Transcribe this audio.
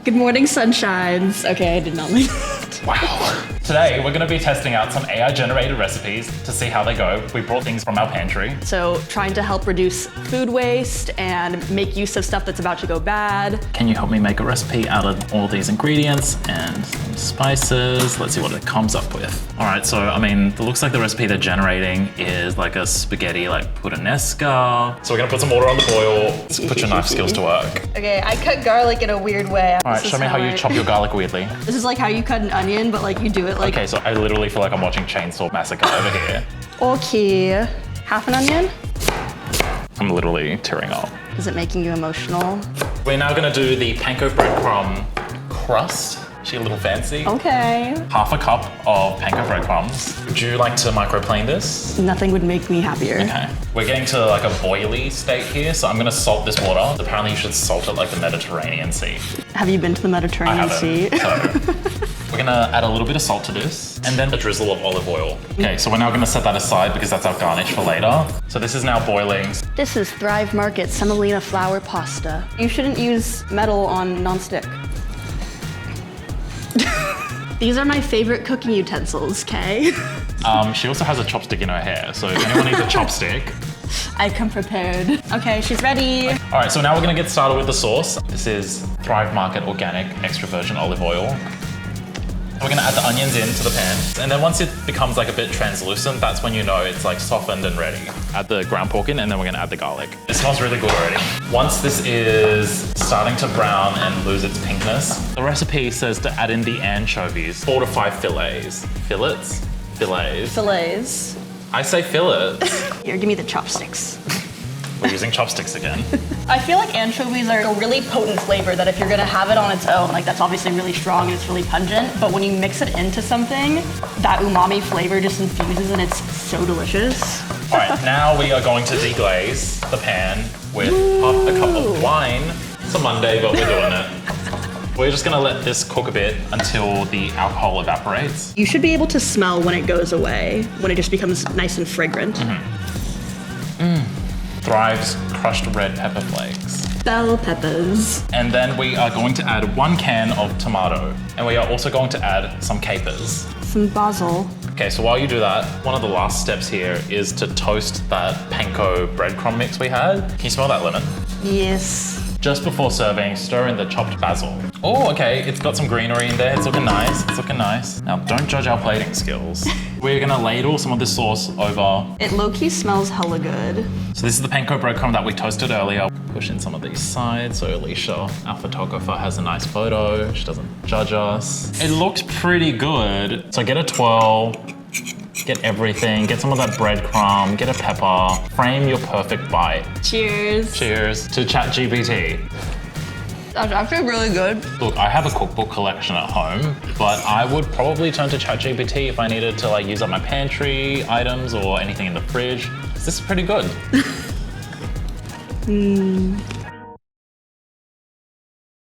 Good morning, sunshines. Okay, I did not mean that. Wow. Today, we're gonna be testing out some AI-generated recipes to see how they go. We brought things from our pantry. So trying to help reduce food waste and make use of stuff that's about to go bad. Can you help me make a recipe out of all these ingredients and some spices? Let's see what it comes up with. All right, so I mean, it looks like the recipe they're generating is like a spaghetti, like puttanesca. So we're gonna put some water on the boil. Let's put your knife skills to work. Okay, I cut garlic in a weird way. All right, show me how you chop your garlic weirdly. This is like how you cut an onion, but like you do it like... Okay, so I literally feel like I'm watching Chainsaw Massacre over here. Okay, half an onion? I'm literally tearing up. Is it making you emotional? We're now gonna do the panko breadcrumb crust. She a little fancy. Okay. Half a cup of panko breadcrumbs. Would you like to microplane this? Nothing would make me happier. Okay. We're getting to like a boily state here, so I'm gonna salt this water. Apparently you should salt it like the Mediterranean Sea. Have you been to the Mediterranean Sea? So we're gonna add a little bit of salt to this and then a drizzle of olive oil. Okay, so we're now gonna set that aside because that's our garnish for later. So this is now boiling. This is Thrive Market semolina flour pasta. You shouldn't use metal on nonstick. These are my favorite cooking utensils, Kay. She also has a chopstick in her hair, so if anyone needs a chopstick. I come prepared. Okay, she's ready. All right, so now we're gonna get started with the sauce. This is Thrive Market organic extra virgin olive oil. We're gonna add the onions into the pan. And then once it becomes like a bit translucent, that's when you know it's like softened and ready. Add the ground pork in and then we're gonna add the garlic. It smells really good already. Once this is starting to brown and lose its pinkness, the recipe says to add in the anchovies, 4 to 5 fillets. Fillets? Fillets. Fillets. I say fillets. Here, give me the chopsticks. We're using chopsticks again. I feel like anchovies are a really potent flavor that if you're gonna have it on its own, like that's obviously really strong and it's really pungent, but when you mix it into something, that umami flavor just infuses and it's so delicious. All right, now we are going to deglaze the pan with half a cup of wine. It's a Monday, but we're doing it. We're just gonna let this cook a bit until the alcohol evaporates. You should be able to smell when it goes away, when it just becomes nice and fragrant. Thrive's crushed red pepper flakes. Bell peppers. And then we are going to add 1 can of tomato. And we are also going to add some capers. Some basil. Okay, so while you do that, one of the last steps here is to toast that panko breadcrumb mix we had. Can you smell that lemon? Yes. Just before serving, stir in the chopped basil. Oh, okay, it's got some greenery in there. It's looking nice, it's looking nice. Now, don't judge our plating skills. We're gonna ladle some of this sauce over. It low-key smells hella good. So this is the panko breadcrumb that we toasted earlier. Push in some of these sides so Alicia, our photographer, has a nice photo. She doesn't judge us. It looks pretty good. So get a twirl, get everything, get some of that breadcrumb, get a pepper, frame your perfect bite. Cheers. Cheers to ChatGPT. That's actually really good. Look, I have a cookbook collection at home, but I would probably turn to ChatGPT if I needed to like use up my pantry items or anything in the fridge. This is pretty good.